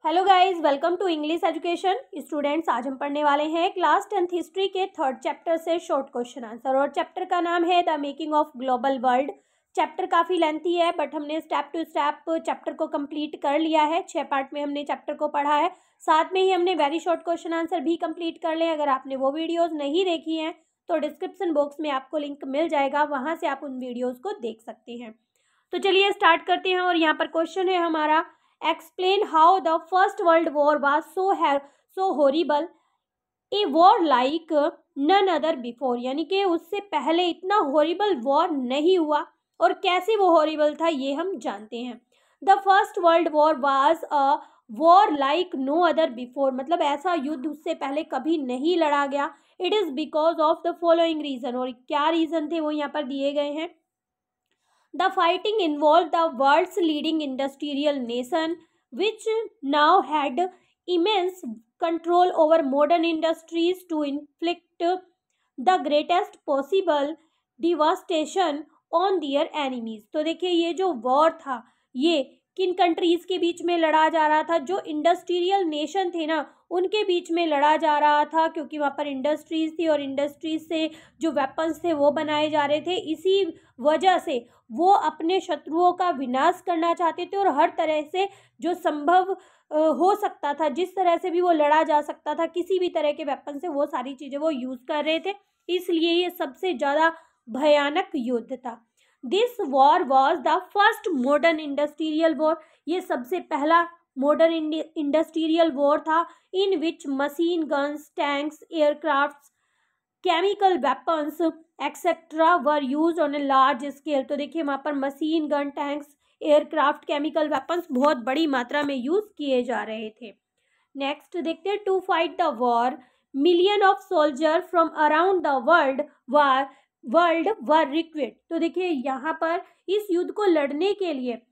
Hello guys, welcome to English education. Students, आज हम पढ़ने वाले हैं क्लास 10th हिस्ट्री के 3rd चैप्टर से शॉर्ट क्वेश्चन आंसर। और चैप्टर का नाम है the making of global world. Chapter काफ़ी लेंथी है, बट हमने स्टेप टू स्टेप चैप्टर को कंप्लीट कर लिया है। 6 पार्ट में हमने चैप्टर को पढ़ा है, साथ में ही हमने वेरी शॉर्ट क्वेश्चन आंसर भी कंप्लीट कर ले। अगर आपने वो वीडियोज़ नहीं देखी हैं तो डिस्क्रिप्शन बॉक्स में आपको लिंक मिल जाएगा, वहाँ से आप उन वीडियोज़ को देख सकते हैं। तो चलिए स्टार्ट करते हैं। और यहाँ पर क्वेश्चन है हमारा, explain how the first world war was so horrible a war like none other before. यानी कि उससे पहले इतना हॉरिबल वॉर नहीं हुआ, और कैसे वो हॉरिबल था ये हम जानते हैं। The first world war was a war like no other before, मतलब ऐसा युद्ध उससे पहले कभी नहीं लड़ा गया। It is because of the following reason, और क्या रीजन थे वो यहाँ पर दिए गए हैं। The fighting involved the world's leading industrial nation, which now had immense control over modern industries to inflict the greatest possible devastation on their enemies। तो देखिए, ये जो वॉर था ये किन कंट्रीज के बीच में लड़ा जा रहा था? जो इंडस्ट्रियल नेशन थे ना, उनके बीच में लड़ा जा रहा था, क्योंकि वहाँ पर इंडस्ट्रीज थी और इंडस्ट्रीज से जो वेपन्स थे वो बनाए जा रहे थे। इसी वजह से वो अपने शत्रुओं का विनाश करना चाहते थे, और हर तरह से जो संभव हो सकता था, जिस तरह से भी वो लड़ा जा सकता था किसी भी तरह के वेपन से, वो सारी चीज़ें वो यूज़ कर रहे थे। इसलिए ये सबसे ज़्यादा भयानक युद्ध था। This war was the first modern industrial war. ये सबसे पहला मॉडर्न इंडस्ट्रियल वॉर था, in which machine guns, tanks, aircrafts, chemical weapons etcetera were used on a large scale. तो देखिए, वहाँ पर machine gun, tanks, aircraft, chemical weapons बहुत बड़ी मात्रा में यूज किए जा रहे थे। नेक्स्ट देखते हैं, to fight the war million of soldier from around the world were recruit. तो देखिए, यहाँ पर इस युद्ध को लड़ने के लिए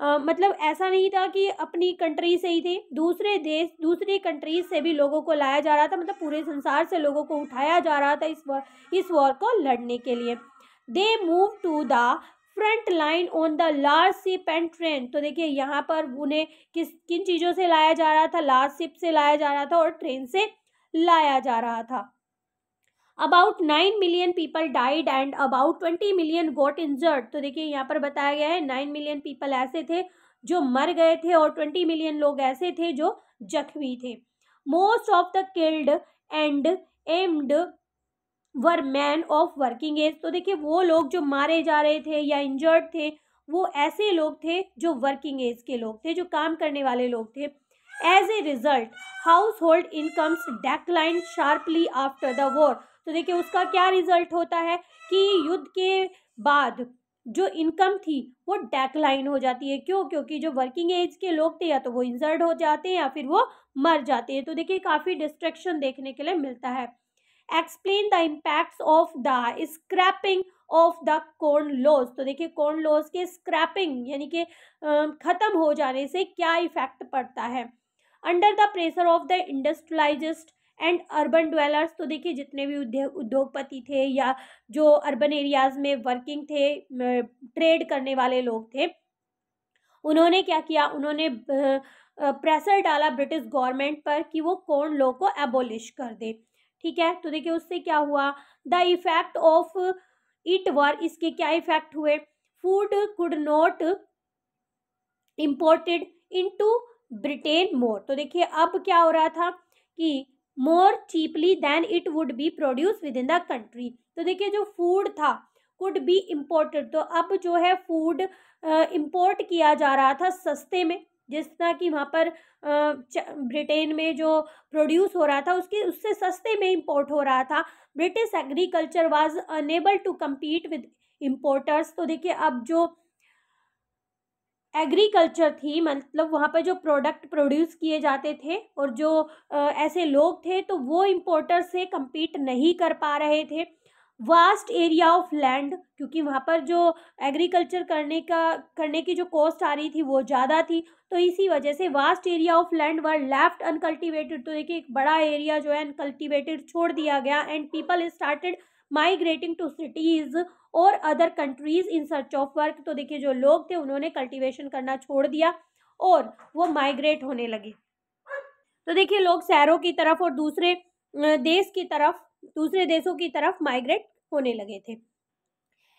मतलब ऐसा नहीं था कि अपनी कंट्री से ही थे, दूसरे देश, दूसरी कंट्रीज से भी लोगों को लाया जा रहा था। मतलब पूरे संसार से लोगों को उठाया जा रहा था इस वॉर को लड़ने के लिए। They move to the front line on the large ship and train. तो देखिए, यहाँ पर उन्हें किन चीज़ों से लाया जा रहा था? लार्ज शिप से लाया जा रहा था और ट्रेन से लाया जा रहा था। About 9 million people died and about 20 million got injured. तो देखिए, यहाँ पर बताया गया है 9 मिलियन पीपल ऐसे थे जो मर गए थे, और 20 मिलियन लोग ऐसे थे जो जख्मी थे। Most of the killed and maimed were men of working age. तो देखिए, वो लोग जो मारे जा रहे थे या इंजर्ड थे, वो ऐसे लोग थे जो वर्किंग एज के लोग थे, जो काम करने वाले लोग थे। As a result household incomes decline sharply after the war. तो देखिए, उसका क्या रिजल्ट होता है कि युद्ध के बाद जो इनकम थी वो डेक्लाइन हो जाती है। क्यों? क्योंकि जो वर्किंग एज के लोग थे या तो वो इंजर्ड हो जाते हैं या फिर वो मर जाते हैं। तो देखिए, काफ़ी डिस्ट्रक्शन देखने के लिए मिलता है। Explain the impacts of the scrapping of the corn laws. तो देखिए, कॉर्न लॉज के स्क्रैपिंग यानी कि खत्म हो जाने से क्या इफेक्ट पड़ता है। Under the pressure of the industrialised and urban dwellers. तो देखिए, जितने भी उद्योगपति थे या जो अर्बन एरियाज में वर्किंग थे, ट्रेड करने वाले लोग थे, उन्होंने क्या किया? उन्होंने प्रेशर डाला ब्रिटिश गवर्नमेंट पर कि वो कॉर्न लॉ को एबोलिश कर दे। ठीक है, तो देखिए, उससे क्या हुआ? The effect of it were, इसके क्या इफेक्ट हुए? Food could not imported into Britain more. तो देखिए, अब क्या हो रहा था कि more cheaply than it would be produce within the country. तो देखिए, जो फूड था कुड बी इम्पोर्टेड, तो अब जो है फूड इम्पोर्ट किया जा रहा था सस्ते में, जिस तरह कि वहाँ पर ब्रिटेन में जो प्रोड्यूस हो रहा था उससे सस्ते में इम्पोर्ट हो रहा था। British agriculture was unable to compete with importers. तो देखिए, अब जो एग्रीकल्चर थी, मतलब वहाँ पर जो प्रोडक्ट प्रोड्यूस किए जाते थे और जो ऐसे लोग थे, तो वो इम्पोर्टर से compete नहीं कर पा रहे थे। वास्ट एरिया ऑफ लैंड, क्योंकि वहाँ पर जो एग्रीकल्चर करने की जो कॉस्ट आ रही थी वो ज़्यादा थी, तो इसी वजह से vast area of land were left uncultivated. तो देखिए, एक बड़ा एरिया जो है अनकल्टिवेटेड छोड़ दिया गया, and people started migrating to cities और other countries in search of work. तो देखिए, जो लोग थे उन्होंने कल्टीवेशन करना छोड़ दिया और वो माइग्रेट होने लगे। तो देखिए लोग शहरों की तरफ और दूसरे देशों की तरफ माइग्रेट होने लगे थे।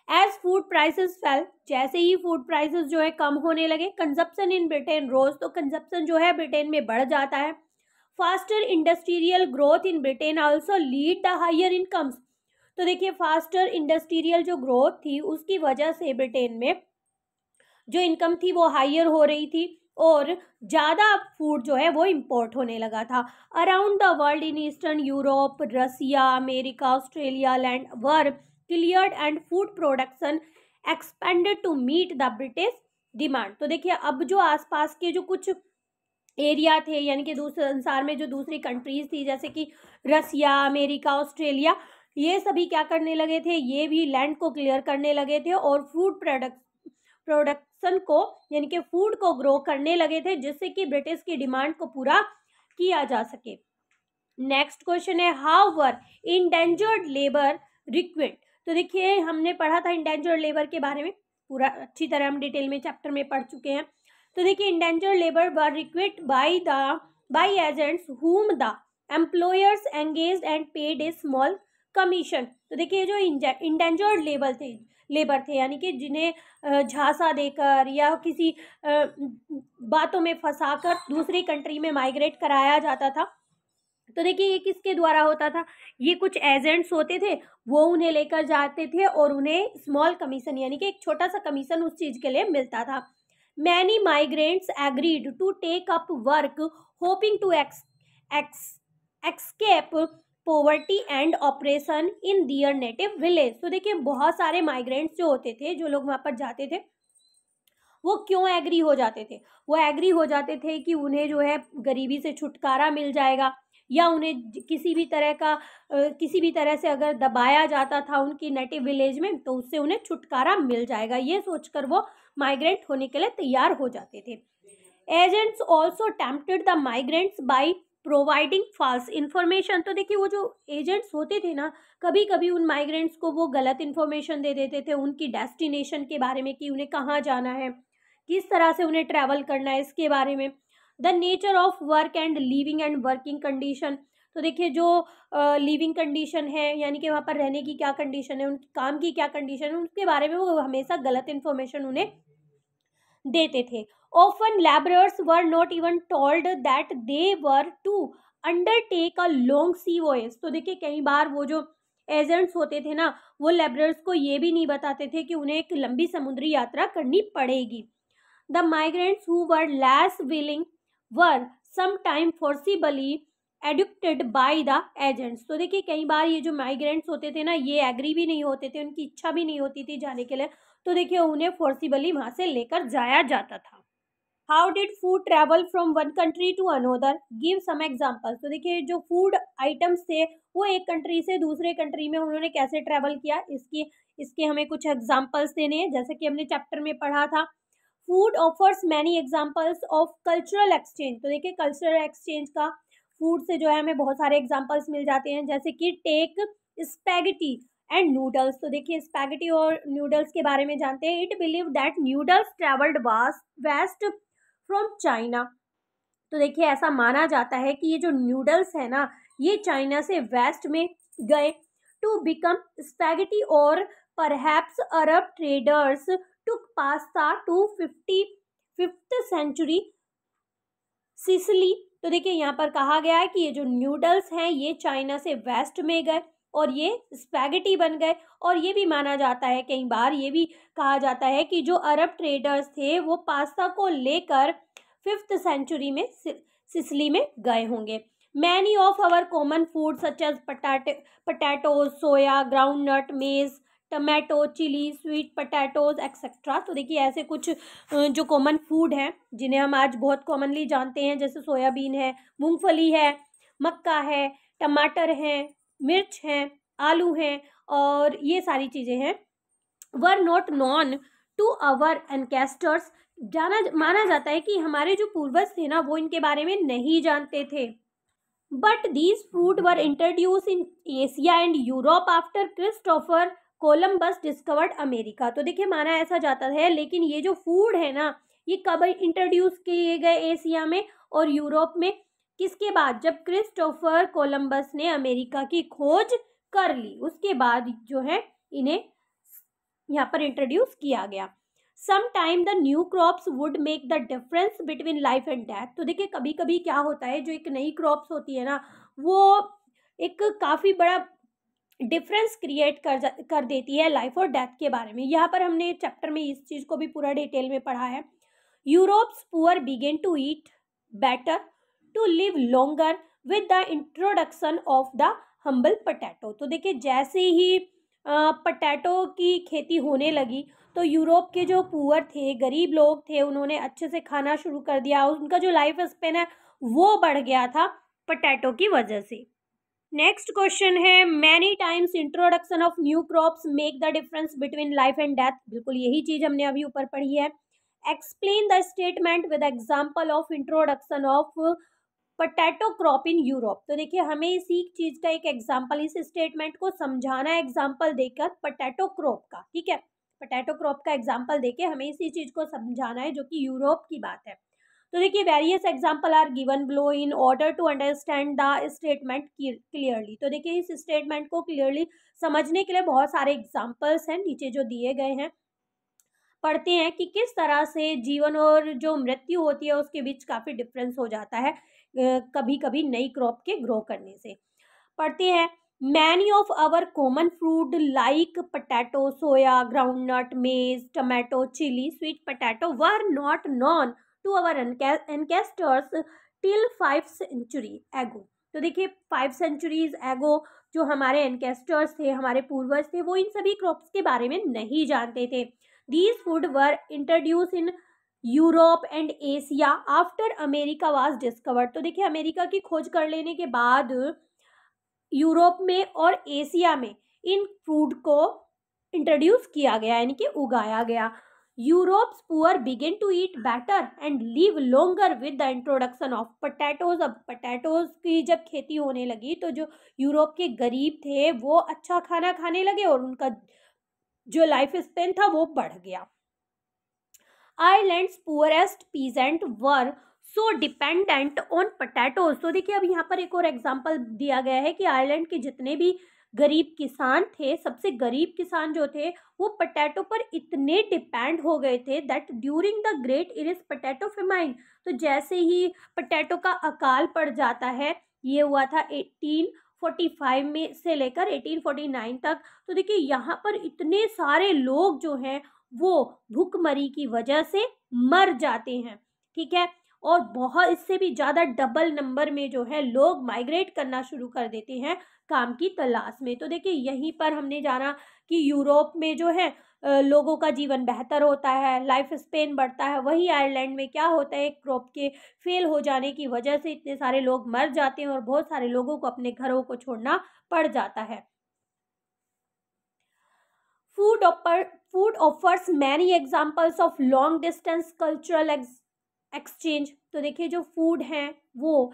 एज फूड प्राइसेस फेल, जैसे ही फूड प्राइसेस जो है कम होने लगे, कंजप्शन इन ब्रिटेन रोज, तो कंजप्शन जो है ब्रिटेन में बढ़ जाता है। Faster industrial growth in Britain also lead the higher incomes, तो देखिए फास्टर इंडस्ट्रियल जो ग्रोथ थी उसकी वजह से ब्रिटेन में जो इनकम थी वो हायर हो रही थी और ज़्यादा फूड जो है वो इम्पोर्ट होने लगा था। Around the world in eastern Europe, Russia, America, Australia land were cleared and food production expanded to meet the British demand. तो देखिए अब जो आसपास के जो कुछ एरिया थे, यानी कि दूसरे संसार में जो दूसरी कंट्रीज थी जैसे कि रसिया, अमेरिका, ऑस्ट्रेलिया, ये सभी क्या करने लगे थे, ये भी लैंड को क्लियर करने लगे थे और फूड प्रोडक्शन को यानी कि फूड को ग्रो करने लगे थे, जिससे कि ब्रिटिश की डिमांड को पूरा किया जा सके। नेक्स्ट क्वेश्चन है, हाउ वर इंडेंजर्ड लेबर रिक्विट। तो देखिए हमने पढ़ा था इंडेंजर्ड लेबर के बारे में, पूरा अच्छी तरह हम डिटेल में चैप्टर में पढ़ चुके हैं। तो देखिए indentured labour were recruit by agents whom the employers engaged and paid a small commission. तो देखिए जो इंडेंजर्ड लेबर थे यानी कि जिन्हें झांसा देकर या किसी बातों में फंसाकर दूसरी कंट्री में माइग्रेट कराया जाता था। तो देखिए ये किसके द्वारा होता था, ये कुछ एजेंट्स होते थे, वो उन्हें लेकर जाते थे और उन्हें स्मॉल कमीशन यानी कि एक छोटा सा कमीशन उस चीज के लिए मिलता था। Many migrants agreed to take up work hoping to escape poverty and operation in their native village. तो देखिए बहुत सारे माइग्रेंट्स जो होते थे, जो लोग वहाँ पर जाते थे, वो क्यों एग्री हो जाते थे, वो एग्री हो जाते थे कि उन्हें जो है गरीबी से छुटकारा मिल जाएगा, या उन्हें किसी भी तरह से अगर दबाया जाता था उनकी नेटिव विलेज में तो उससे उन्हें छुटकारा मिल जाएगा, ये सोचकर वो माइग्रेंट होने के लिए तैयार हो जाते थे। Agents also tempted the migrants by providing false information. तो देखिए वो जो एजेंट्स होते थे ना, कभी कभी उन माइग्रेंट्स को वो गलत इन्फॉर्मेशन दे देते थे उनकी डेस्टिनेशन के बारे में, कि उन्हें कहाँ जाना है, किस तरह से उन्हें ट्रैवल करना है, इसके बारे में। The nature of work and living and working condition. तो देखिए जो लिविंग कंडीशन है यानी कि वहाँ पर रहने की क्या कंडीशन है, उनकी काम की क्या कंडीशन है, उसके बारे में वो हमेशा गलत इन्फॉर्मेशन उन्हें देते थे। Often labourers were not even told that they were to undertake a long sea voyage. तो देखिए कई बार वो जो एजेंट्स होते थे ना, वो लेबरर्स को ये भी नहीं बताते थे कि उन्हें एक लंबी समुद्री यात्रा करनी पड़ेगी। The migrants who were less willing were sometime forcibly abducted by the agents. तो देखिए कई बार ये जो माइग्रेंट्स होते थे ना, ये एग्री भी नहीं होते थे, उनकी इच्छा भी नहीं होती थी जाने के लिए, तो देखिए उन्हें फोर्सिबली वहां से लेकर जाया जाता था। How did food travel from one country to another, give some examples. तो देखिए जो फूड आइटम्स थे वो एक कंट्री से दूसरे कंट्री में उन्होंने कैसे ट्रैवल किया, इसके हमें कुछ एग्जाम्पल्स देने हैं, जैसे कि हमने चैप्टर में पढ़ा था। Food offers many examples of cultural exchange. तो देखिए कल्चरल एक्सचेंज का फूड से जो है हमें बहुत सारे एग्जाम्पल्स मिल जाते हैं, जैसे कि टेक स्पैगेटी एंड नूडल्स। तो देखिए स्पैगेटी और नूडल्स के बारे में जानते हैं। It believe that noodles travelled west from China. तो देखिए ऐसा माना जाता है कि ये जो नूडल्स है ना, ये चाइना से वेस्ट में गए टू बिकम स्पैगेटी, और perhaps Arab traders took pasta to 5th century Sicily. तो देखिए यहाँ पर कहा गया है कि ये जो नूडल्स हैं ये चाइना से वेस्ट में गए और ये स्पैगेटी बन गए, और ये भी माना जाता है, कई बार ये भी कहा जाता है कि जो अरब ट्रेडर्स थे वो पास्ता को लेकर 5th सेंचुरी में सिसिली में गए होंगे। Many of our common food such as potatoes, soya, ground nut, maize, tomato, chilli, sweet potatoes etcetera. तो देखिए ऐसे कुछ जो कॉमन फूड हैं जिन्हें हम आज बहुत कॉमनली जानते हैं, जैसे सोयाबीन है, मूंगफली है, मक्का है, टमाटर हैं, मिर्च हैं, आलू हैं, और ये सारी चीज़ें हैं, were not known to our ancestors. माना जाता है कि हमारे जो पूर्वज थे ना, वो इनके बारे में नहीं जानते थे। But these food were introduce in Asia and Europe after Christopher Columbus discovered America. तो देखिए माना ऐसा जाता है, लेकिन ये जो फूड है ना, ये कब इंट्रोड्यूस किए गए एशिया में और यूरोप में? किसके बाद? जब क्रिस्टोफर कोलंबस ने अमेरिका की खोज कर ली, उसके बाद जो है इन्हें यहाँ पर इंट्रोड्यूस किया गया। Sometime the new crops would make the difference between life and death। तो देखिए कभी कभी क्या होता है, जो एक नई क्रॉप्स होती है ना, वो एक काफ़ी बड़ा डिफरेंस क्रिएट कर देती है लाइफ और डेथ के बारे में। यहाँ पर हमने चैप्टर में इस चीज़ को भी पूरा डिटेल में पढ़ा है। Europe's poor began to eat better to live longer with the introduction of the humble potato. तो देखिए जैसे ही पोटैटो की खेती होने लगी तो यूरोप के जो पुअर थे, गरीब लोग थे, उन्होंने अच्छे से खाना शुरू कर दिया। उनका जो लाइफ स्पेन है वो बढ़ गया था पोटैटो की वजह से। नेक्स्ट क्वेश्चन है, many times introduction of new crops make the difference between life and death. बिल्कुल यही चीज हमने अभी ऊपर पढ़ी है। Explain the statement with example of introduction of potato crop in Europe. तो देखिए हमें इसी चीज का एक एग्जांपल, इस स्टेटमेंट को समझाना है एग्जांपल देकर पोटैटो क्रॉप का। ठीक है, पोटैटो क्रॉप का एग्जांपल देके हमें इसी चीज को समझाना है जो कि यूरोप की बात है। तो देखिए various example are given below in order to understand the statement clearly. तो देखिए इस स्टेटमेंट को क्लियरली समझने के लिए बहुत सारे एग्जांपल्स हैं नीचे जो दिए गए हैं। पढ़ते हैं कि किस तरह से जीवन और जो मृत्यु होती है उसके बीच काफ़ी डिफरेंस हो जाता है कभी कभी नई क्रॉप के ग्रो करने से। पढ़ते हैं, many of our common food like potato, soya, groundnut, maize, tomato, chilli, sweet potato were not known to our ancestors till 5 century ago. तो देखिए 5 सेंचुरीज एगो जो हमारे एंकेस्टर्स थे, हमारे पूर्वज थे, वो इन सभी क्रॉप्स के बारे में नहीं जानते थे। These food were introduced in Europe and Asia after America was discovered. तो देखिए अमेरिका की खोज कर लेने के बाद यूरोप में और एशिया में इन फूड को इंट्रोड्यूस किया गया, यानी कि उगाया गया। Europe's poor begin to eat better and live longer with the introduction of potatoes. अब पोटैटोज की जब खेती होने लगी तो जो यूरोप के गरीब थे वो अच्छा खाना खाने लगे और उनका जो लाइफ स्पेन था वो बढ़ गया। Ireland's poorest peasant were so dependent on potatoes. तो देखिए अब यहाँ पर एक और एग्जांपल दिया गया है कि आयरलैंड के जितने भी गरीब किसान थे, सबसे गरीब किसान जो थे वो पोटैटो पर इतने डिपेंड हो गए थे that during the great iris potato famine. तो जैसे ही पोटैटो का अकाल पड़ जाता है, ये हुआ था 1845 में से लेकर 1849 तक। तो देखिए यहाँ पर इतने सारे लोग जो हैं वो भूखमरी की वजह से मर जाते हैं। ठीक है, और बहुत इससे भी ज़्यादा डबल नंबर में जो है लोग माइग्रेट करना शुरू कर देते हैं काम की तलाश में। तो देखिए यहीं पर हमने जाना कि यूरोप में जो है लोगों का जीवन बेहतर होता है, लाइफ स्पेन बढ़ता है। वही आयरलैंड में क्या होता है, क्रॉप के फेल हो जाने की वजह से इतने सारे लोग मर जाते हैं और बहुत सारे लोगों को अपने घरों को छोड़ना पड़ जाता है। Food offers many examples of long distance cultural exchange. तो देखिए जो फूड है वो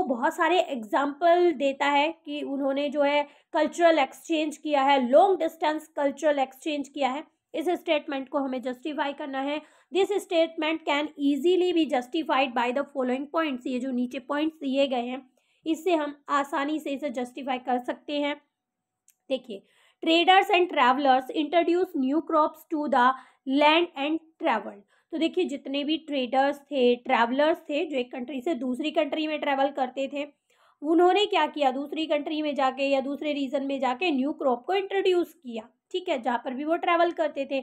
बहुत सारे एग्जाम्पल देता है कि उन्होंने जो है कल्चरल एक्सचेंज किया है, लॉन्ग डिस्टेंस कल्चरल एक्सचेंज किया है। इस स्टेटमेंट को हमें जस्टिफाई करना है। This statement can easily be justified by the following points. ये जो नीचे पॉइंट्स दिए गए हैं इससे हम आसानी से इसे जस्टिफाई कर सकते हैं। देखिए, traders and travellers introduce new crops to the land and travel. तो देखिए जितने भी ट्रेडर्स थे, ट्रैवलर्स थे, जो एक कंट्री से दूसरी कंट्री में ट्रैवल करते थे, उन्होंने क्या किया, दूसरी कंट्री में जाके या दूसरे रीजन में जाके न्यू क्रॉप को इंट्रोड्यूस किया। ठीक है, जहाँ पर भी वो ट्रैवल करते थे।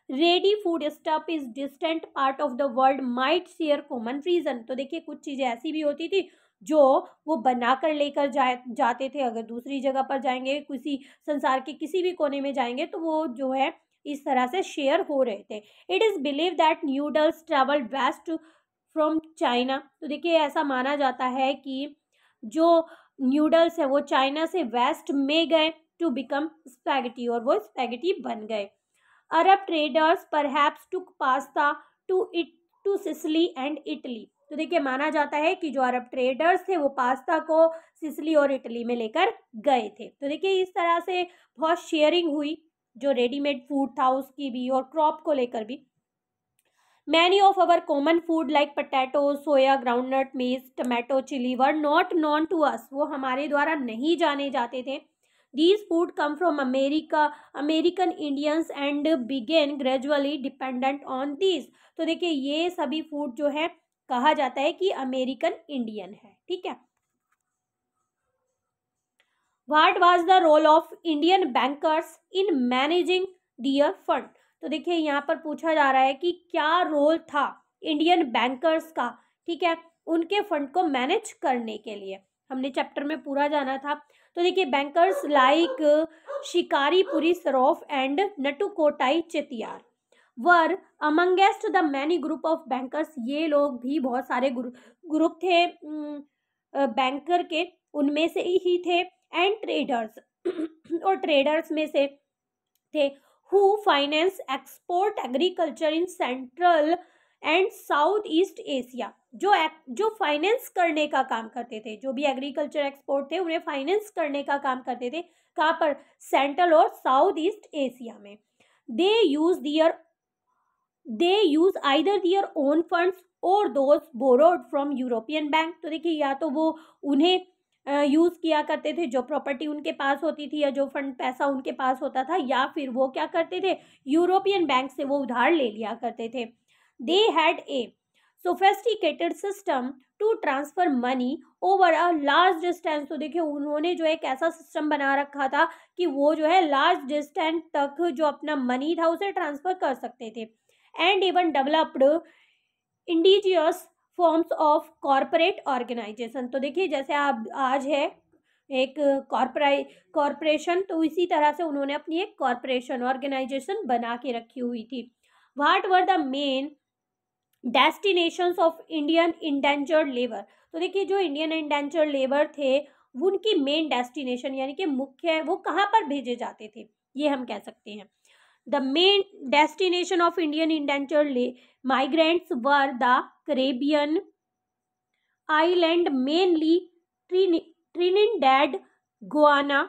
Ready food stuff is distant part of the world might share common reason. तो देखिए कुछ चीज़ें ऐसी भी होती थी जो वो बनाकर लेकर जाते थे। अगर दूसरी जगह पर जाएंगे, किसी संसार के किसी भी कोने में जाएंगे तो वो जो है इस तरह से शेयर हो रहे थे। It is believe that noodles travel west from China. तो देखिए ऐसा माना जाता है कि जो न्यूडल्स है वो चाइना से वेस्ट में गए टू बिकम स्पैगेटी, और वो स्पैगेटी बन गए। Arab traders perhaps took pasta to Sicily and Italy. तो देखिए माना जाता है कि जो अरब ट्रेडर्स थे वो पास्ता को सिसिली और इटली में लेकर गए थे। तो देखिए इस तरह से बहुत शेयरिंग हुई जो रेडीमेड फूड था उसकी भी और क्रॉप को लेकर भी। Many of our common food like potato, soya, groundnut, maize, tomato, chilli were not known to us, वो हमारे द्वारा नहीं जाने जाते थे. These food come from America, American Indians and began gradually dependent on these. तो देखिए ये सभी फूड जो है कहा जाता है कि अमेरिकन इंडियन है. ठीक है. What was the role of Indian bankers in managing their fund. तो देखिए यहाँ पर पूछा जा रहा है कि क्या रोल था इंडियन बैंकर्स का, ठीक है, उनके फंड को मैनेज करने के लिए. हमने चैप्टर में पूरा जाना था. तो देखिए bankers like Shikaripuri Shroff and Nattukottai Chettiar were amongst the many group of bankers. ये लोग भी बहुत सारे ग्रुप थे बैंकर के, उनमें से ही थे. एंड ट्रेडर्स और ट्रेडर्स में से थे who finance export agriculture in central and south East Asia. जो फाइनेंस करने का काम करते थे, जो भी एग्रीकल्चर एक्सपोर्ट थे उन्हें फाइनेंस करने का काम करते थे. कहाँ पर? सेंट्रल और साउथ ईस्ट एशिया में. They use either their own funds और those borrowed from European bank. तो देखिए या तो वो उन्हें यूज किया करते थे जो प्रॉपर्टी उनके पास होती थी या जो फंड पैसा उनके पास होता था, या फिर वो क्या करते थे यूरोपियन बैंक से वो उधार ले लिया करते थे. They had a sophisticated system to transfer money over a large distance. तो देखिए उन्होंने जो एक ऐसा सिस्टम बना रखा था कि वो जो है लार्ज डिस्टेंस तक जो अपना मनी था उसे ट्रांसफर कर सकते थे. And even developed indigenous forms of corporate organisation. तो देखिए जैसे आप आज है एक कॉरपोरेशन, तो इसी तरह से उन्होंने अपनी एक कॉरपोरेशन ऑर्गेनाइजेशन बना के रखी हुई थी. What were the main destinations of Indian endangered labour. तो देखिए जो इंडियन इंडेंजर्ड लेबर थे उनकी मेन डेस्टिनेशन यानी कि मुख्य वो कहाँ पर भेजे जाते थे, ये हम कह सकते हैं. The main destination of Indian indentured migrants were the Caribbean island, mainly Trinidad, Guyana,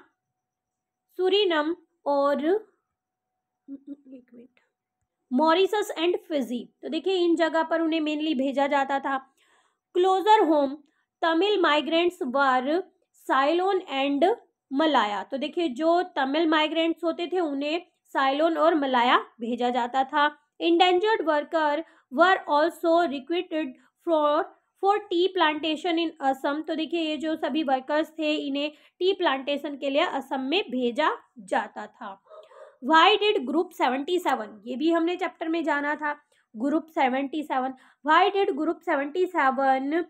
Suriname और मॉरिशस एंड फिजी. तो देखिए इन जगह पर उन्हें मेनली भेजा जाता था. Closer home Tamil migrants were Ceylon and Malaya. तो देखिए जो तमिल माइग्रेंट्स होते थे उन्हें साइलोन और मलाया भेजा जाता था. Endangered worker were also recruited for tea plantation in Assam. तो देखिए ये जो सभी वर्कर्स थे इन्हें टी प्लांटेशन के लिए असम में भेजा जाता था. वाई डिड ग्रुप 77, ये भी हमने चैप्टर में जाना था. Group 77, why did group 77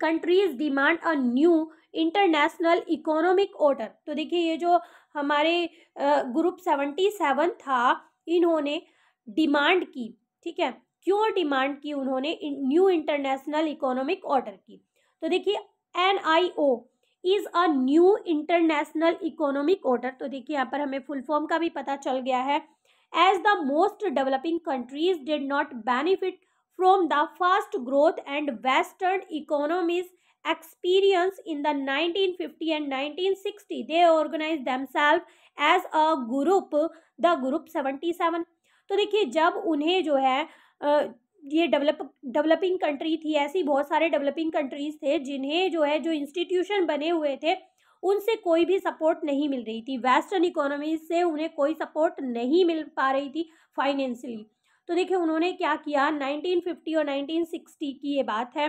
countries demand a new international economic order. तो देखिए ये जो हमारे ग्रुप 77 था इन्होंने डिमांड की, ठीक है, क्यों डिमांड की उन्होंने न्यू इंटरनेशनल इकोनॉमिक ऑर्डर की. तो देखिए NIO is a new international economic order. तो देखिए यहाँ पर हमें फुल फॉर्म का भी पता चल गया है. As the most developing countries did not benefit from the fast growth and western economies experience in the 1950 and 1960, they organized themselves as a group, the group 77. तो देखिए जब उन्हें जो है ये डेवलपिंग कंट्री थी, ऐसी बहुत सारे डेवलपिंग कंट्रीज थे जिन्हें जो है जो इंस्टीट्यूशन बने हुए थे उनसे कोई भी सपोर्ट नहीं मिल रही थी. वेस्टर्न इकोनॉमीज से उन्हें कोई सपोर्ट नहीं मिल पा रही थी फाइनेंशियली. तो देखिए उन्होंने क्या किया, 1950 और 1960 की ये बात है,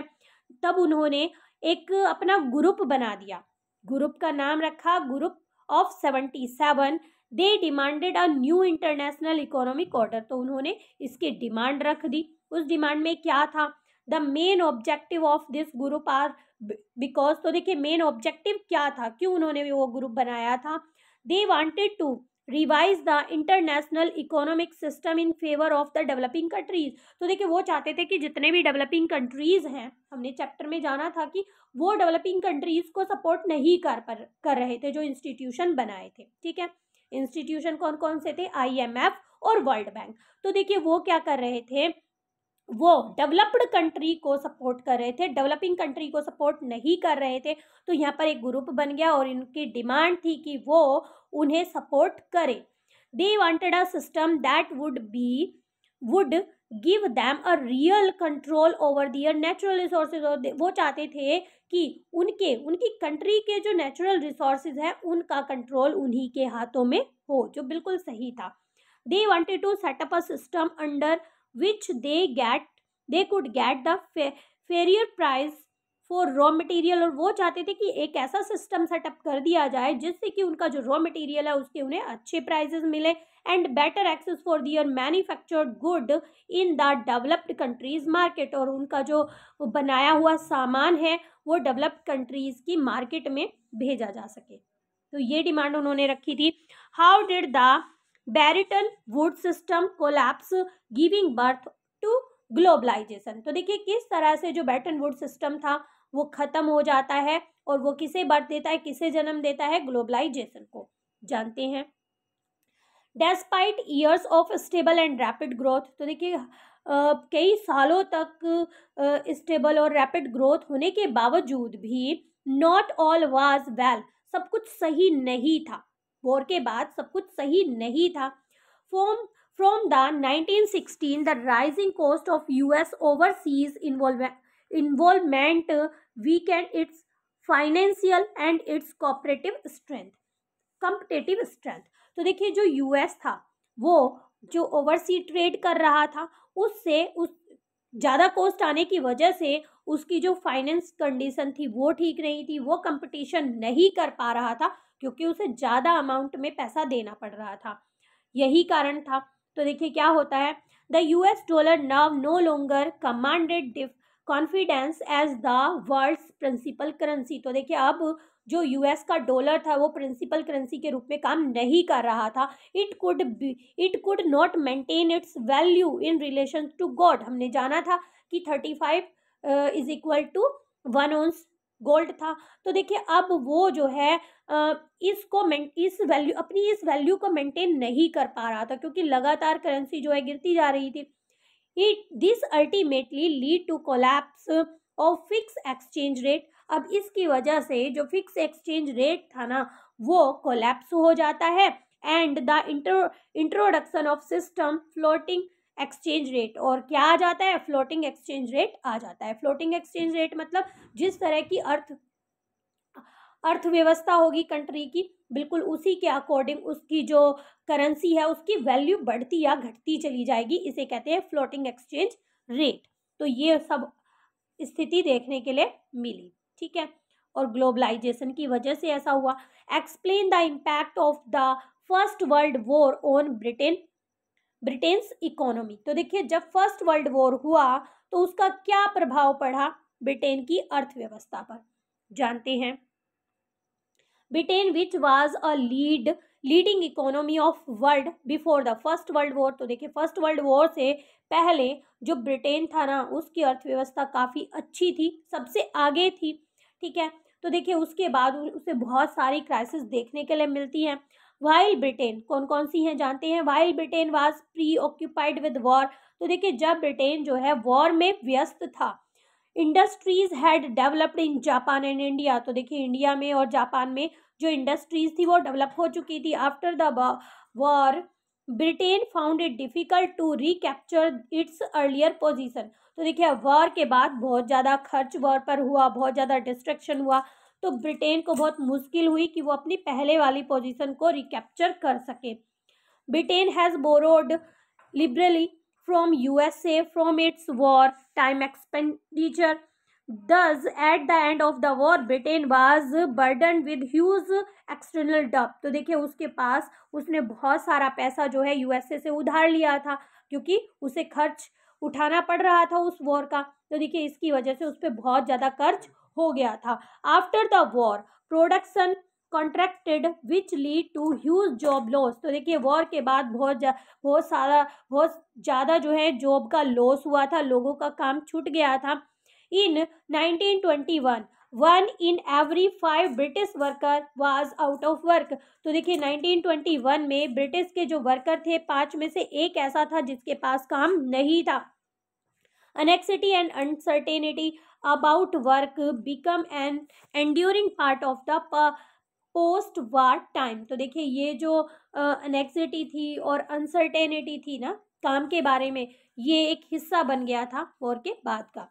तब उन्होंने एक अपना ग्रुप बना दिया. ग्रुप का नाम रखा group of 77. They demanded a new international economic order. तो उन्होंने इसकी डिमांड रख दी. उस डिमांड में क्या था, the main objective of this group are because. तो देखिए मेन ऑब्जेक्टिव क्या था, क्यों उन्होंने वो ग्रुप बनाया था. They wanted to revise the international economic system in favour of the developing countries. तो देखिए वो चाहते थे कि जितने भी डेवलपिंग कंट्रीज हैं, हमने चैप्टर में जाना था कि वो डेवलपिंग कंट्रीज को सपोर्ट नहीं कर रहे थे जो इंस्टीट्यूशन बनाए थे. ठीक है, इंस्टीट्यूशन कौन कौन से थे, IMF और वर्ल्ड बैंक. तो देखिए वो क्या कर रहे थे, वो डेवलप्ड कंट्री को सपोर्ट कर रहे थे, डेवलपिंग कंट्री को सपोर्ट नहीं कर रहे थे. तो यहाँ पर एक ग्रुप बन गया और इनकी डिमांड थी कि वो उन्हें सपोर्ट करे. They wanted a system that would give them a real control over their natural resources. और वो चाहते थे कि उनकी कंट्री के जो नेचुरल रिसोर्सेज है उनका कंट्रोल उन्हीं के हाथों में हो, जो बिल्कुल सही था। They wanted to set up a system under which they could get the fairer price for raw material. और वो चाहते थे कि एक ऐसा सिस्टम सेटअप कर दिया जाए जिससे कि उनका जो रॉ मटेरियल है उसके उन्हें अच्छे प्राइसेस मिले, and better access for their manufactured good in the developed countries market. और उनका जो बनाया हुआ सामान है वो डेवलप्ड कंट्रीज की मार्केट में भेजा जा सके। तो ये डिमांड उन्होंने रखी थी। How did the Bretton Woods system collapse giving birth to globalisation. तो देखिए किस तरह से जो बैटन वुड सिस्टम था वो खत्म हो जाता है और वो किसे बर्थ देता है, किसे जन्म देता है, ग्लोबलाइजेशन को। जानते हैं। Despite years of stable and rapid growth. तो देखिए कई सालों तक स्टेबल और रैपिड ग्रोथ होने के बावजूद भी नॉट ऑल वाज वेल, सब कुछ सही नहीं था। वॉर के बाद सब कुछ सही नहीं था। From the 1916 the rising cost of US overseas involvement weekend it's financial and it's cooperative strength, competitive strength. तो देखिए जो यूएस था वो जो ओवरसी ट्रेड कर रहा था उससे उस ज़्यादा कॉस्ट आने की वजह से उसकी जो फाइनेंस कंडीशन थी वो ठीक नहीं थी, वो कंपटीशन नहीं कर पा रहा था क्योंकि उसे ज़्यादा अमाउंट में पैसा देना पड़ रहा था, यही कारण था। तो देखिए क्या होता है, the US dollar now no longer commanded confidence as the world's principal currency. तो देखिए अब जो यूएस का डॉलर था वो प्रिंसिपल करेंसी के रूप में काम नहीं कर रहा था। It could not maintain its value in relation to gold. हमने जाना था कि 35 is equal to 1 ounce gold था। तो देखिए अब वो जो है इस वैल्यू को मेंटेन नहीं कर पा रहा था क्योंकि लगातार करेंसी जो है गिरती जा रही थी। This ultimately lead to collapse of fix exchange rate. अब इसकी वजह से जो फिक्स एक्सचेंज रेट था ना वो कोलैप्स हो जाता है, and the introduction of system floating exchange rate. और क्या आ जाता है, फ्लोटिंग एक्सचेंज रेट आ जाता है। फ्लोटिंग एक्सचेंज रेट मतलब जिस तरह की अर्थव्यवस्था होगी कंट्री की, बिल्कुल उसी के अकॉर्डिंग उसकी जो करेंसी है उसकी वैल्यू बढ़ती या घटती चली जाएगी, इसे कहते हैं फ्लोटिंग एक्सचेंज रेट। तो ये सब स्थिति देखने के लिए मिली, ठीक है। और ग्लोबलाइजेशन की वजह से ऐसा हुआ। Explain the impact of the first world war on Britain's economy. तो देखिए जब फर्स्ट वर्ल्ड वॉर हुआ तो उसका क्या प्रभाव पड़ा ब्रिटेन की अर्थव्यवस्था पर, जानते हैं। Britain which was a leading economy of world before the first world war. तो देखिए फर्स्ट वर्ल्ड वॉर से पहले जो ब्रिटेन था ना उसकी अर्थव्यवस्था काफ़ी अच्छी थी, सबसे आगे थी, ठीक है। तो देखिए उसके बाद उसे बहुत सारी क्राइसिस देखने के लिए मिलती हैं। वाइल ब्रिटेन कौन कौन सी हैं जानते हैं। While Britain was pre occupied with war. तो देखिए जब ब्रिटेन जो है वॉर में व्यस्त था। Industries had developed in Japan and India. तो देखिए इंडिया में और जापान में जो इंडस्ट्रीज थी वो डेवलप हो चुकी थी। After the war Britain found it difficult to recapture its earlier position. तो देखिए वॉर के बाद बहुत ज़्यादा खर्च वॉर पर हुआ, बहुत ज़्यादा डिस्ट्रक्शन हुआ, तो ब्रिटेन को बहुत मुश्किल हुई कि वो अपनी पहले वाली पोजीशन को रिकैप्चर कर सके। Britain has borrowed liberally from USA from its wartime expenditure. Thus, at the end of the war, Britain was burdened with huge external debt. तो देखिए उसके पास उसने बहुत सारा पैसा जो है यूएसए से उधार लिया था क्योंकि उसे खर्च उठाना पड़ रहा था उस वॉर का। तो देखिए इसकी वजह से उस पर बहुत ज़्यादा कर्ज हो गया था। After the war production contracted which lead to huge job loss. तो देखिए वॉर के बाद बहुत ज़्यादा जो है जॉब का लॉस हुआ था, लोगों का काम छूट गया था। इन 1921 1 in every 5 British worker was out of work. तो देखिए 1921 में ब्रिटिश के जो वर्कर थे 5 में से एक ऐसा था जिसके पास काम नहीं था। Anxiety and uncertainty about work become an enduring part of the post war time. तो देखिए ये जो एनेक्सिटी थी और अनसर्टेनिटी थी ना काम के बारे में, ये एक हिस्सा बन गया था वॉर के बाद का।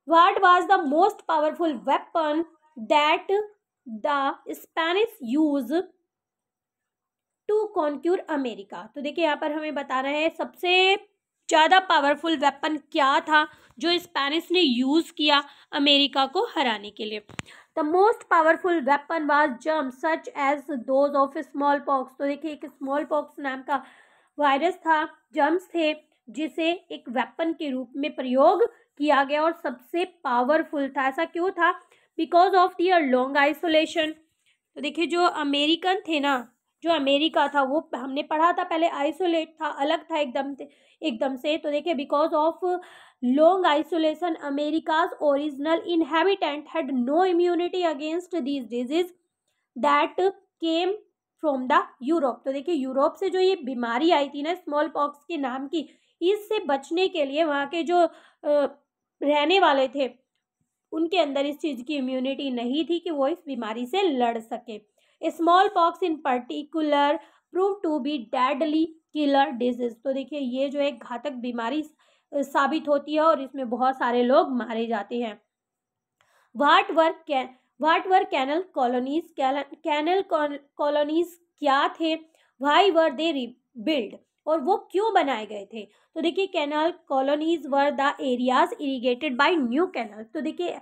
What was the most powerful weapon that the Spanish use to conquer America. तो देखिए यहाँ पर हमें बताना है सबसे ज़्यादा पावरफुल वेपन क्या था जो स्पेनिश ने यूज़ किया अमेरिका को हराने के लिए। The most powerful weapon was germ such as those of smallpox. तो देखिए एक स्मॉल पॉक्स नाम का वायरस था, जर्म्स थे, जिसे एक वेपन के रूप में प्रयोग किया गया और सबसे पावरफुल था। ऐसा क्यों था? Because of their long isolation. तो देखिए जो अमेरिकन थे ना, जो अमेरिका था वो हमने पढ़ा था पहले, आइसोलेट था, अलग था एकदम से। तो देखिए because of long isolation America's original inhabitant had no immunity against these disease that came from the Europe. तो देखिए यूरोप से जो ये बीमारी आई थी ना स्मॉल पॉक्स के नाम की, इससे बचने के लिए वहाँ के जो रहने वाले थे उनके अंदर इस चीज़ की इम्यूनिटी नहीं थी कि वो इस बीमारी से लड़ सके। Smallpox in particular prove to be deadly killer disease. तो देखिए ये जो एक घातक बीमारी साबित होती है और इसमें बहुत सारे लोग मारे जाते हैं। What were canal colonies? Canal colonies क्या थे? Why were they rebuild? और वो क्यों बनाए गए थे? तो देखिए canal colonies were the areas irrigated by new canal. तो देखिए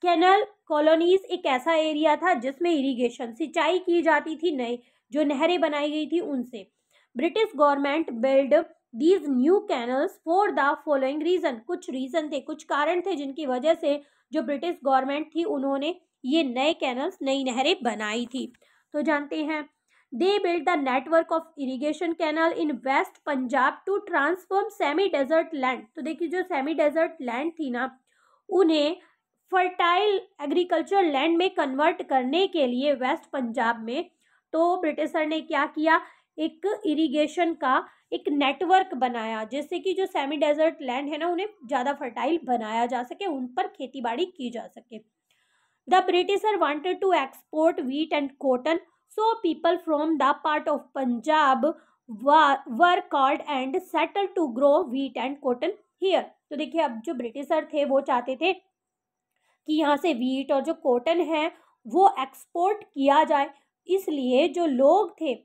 कैनल कॉलोनीज एक ऐसा एरिया था जिसमें इरिगेशन सिंचाई की जाती थी, नए जो नहरें बनाई गई थी उनसे। British government build these new canals for the following reason. कुछ रीजन थे, कुछ कारण थे जिनकी वजह से जो ब्रिटिश गवर्नमेंट थी उन्होंने ये नए कैनल्स, नई नहरें बनाई थी। तो जानते हैं, they build the network of irrigation canal in west Punjab to transform semi desert land. तो देखिए जो सेमी डेजर्ट लैंड थी ना, उन्हें फर्टाइल एग्रीकल्चर लैंड में कन्वर्ट करने के लिए वेस्ट पंजाब में, तो ब्रिटिशर ने क्या किया, एक इरिगेशन का एक नेटवर्क बनाया जिससे कि जो सेमी डेजर्ट लैंड है ना उन्हें ज़्यादा फर्टाइल बनाया जा सके, उन पर खेती बाड़ी की जा सके। The Britisher wanted to export wheat and cotton, so people from the part of Punjab were called and settle to grow wheat and cotton here. तो देखिए अब जो ब्रिटिशर थे वो चाहते थे कि यहाँ से व्हीट और जो कॉटन है वो एक्सपोर्ट किया जाए, इसलिए जो लोग थे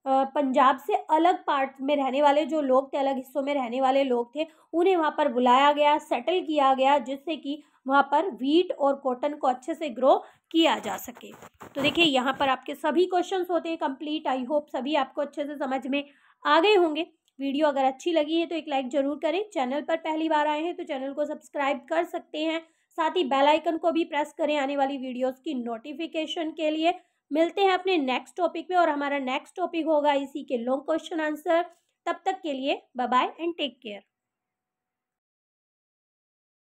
पंजाब से अलग पार्ट में रहने वाले जो लोग थे, अलग हिस्सों में रहने वाले लोग थे, उन्हें वहाँ पर बुलाया गया, सेटल किया गया, जिससे कि वहाँ पर व्हीट और कॉटन को अच्छे से ग्रो किया जा सके। तो देखिए यहाँ पर आपके सभी क्वेश्चंस होते हैं कंप्लीट। आई होप सभी आपको अच्छे से समझ में आ गए होंगे। वीडियो अगर अच्छी लगी है तो एक लाइक जरूर करें। चैनल पर पहली बार आए हैं तो चैनल को सब्सक्राइब कर सकते हैं, साथ ही बेल आइकन को भी प्रेस करें आने वाली वीडियोस की नोटिफिकेशन के लिए। मिलते हैं अपने नेक्स्ट टॉपिक में और हमारा नेक्स्ट टॉपिक होगा इसी के लॉन्ग क्वेश्चन आंसर। तब तक के लिए bye bye and take care.